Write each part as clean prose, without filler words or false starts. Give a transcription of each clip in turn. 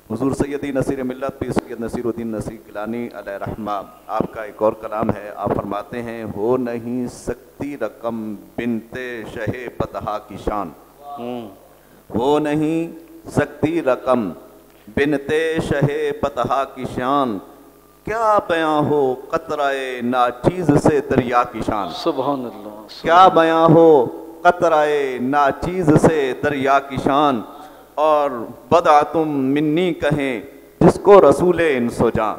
हुजूर सैयदी नसीर मिल्लत पीर सैयद नसीरुद्दीन नसीर गिलानी अलैहि रहमा, आपका एक और कलाम है। आप फरमाते हैं, हो नहीं सकती रकम बिनते शहे पतहा की शान। हो नहीं सकती रकम बिनते शहे पतहा की शान, क्या बयां हो कतराए नाचीज से दरिया की शान। सुभान अल्लाह। क्या बयां हो कतराए नाचीज से दरिया की शान, और बदा तुम मिन्नी कहें जिसको रसूले इंसो जां।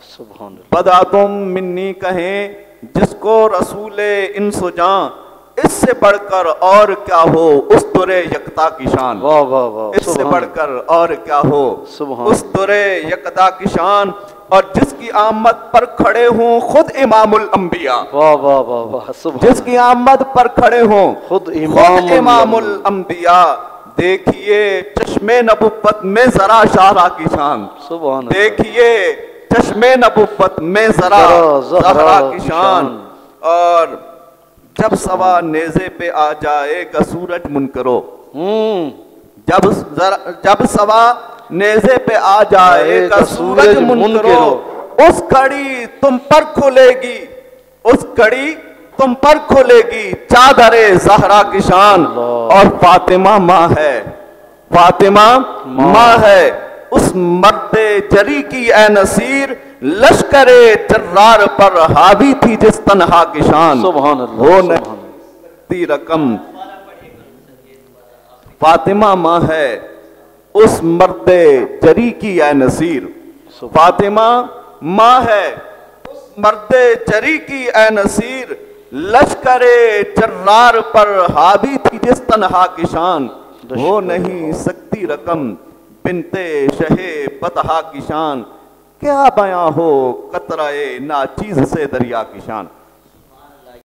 सुभान अल्लाह। बदा तुम मिन्नी कहें जिसको रसूले इंसो जां, इससे बढ़कर और क्या हो उस दुरे यकता की शान। वाह वाह वाह। इससे बढ़कर और क्या हो उस दुरे यकता की शान, और जिसकी आमद पर खड़े हों खुद इमामुल अंबिया। वाह वाह वाह वाह। जिसकी आमद पर खड़े हों खुद इमामुल अंबिया, देखिए चश्मे नबुव्वत में जरा शाहरा की शान। सुभान। देखिए चश्मे नबुव्वत में जरा ज़हरा की शान, और जब सवा नेज़े पे आ जाएगा सूरज मुनकरो। जब सवा नेज़े पे आ जाएगा सूरज मुनकरो, उस घड़ी तुम पर खुलेगी, उस घड़ी तुम पर खुलेगी चादरे ज़हरा की शान। और फातिमा माँ है, फातिमा माँ है उस मर्दे जरी की ए नसीर, लश्करे जर्रार पर हावी थी जिस तन्हा की शान। हो नहीं रकम फातिमा माँ है उस मर्दे जरी की ए नसीर। फातिमा माँ है उस मर्दे जरी की ए नसीर, लश्करे जर्रार पर हावी थी जिस तन्हा की शान। हो नहीं सकती रकम बिनते शहे पतहा की शान, क्या बयां हो कतराए नाचीज से दरिया की शान।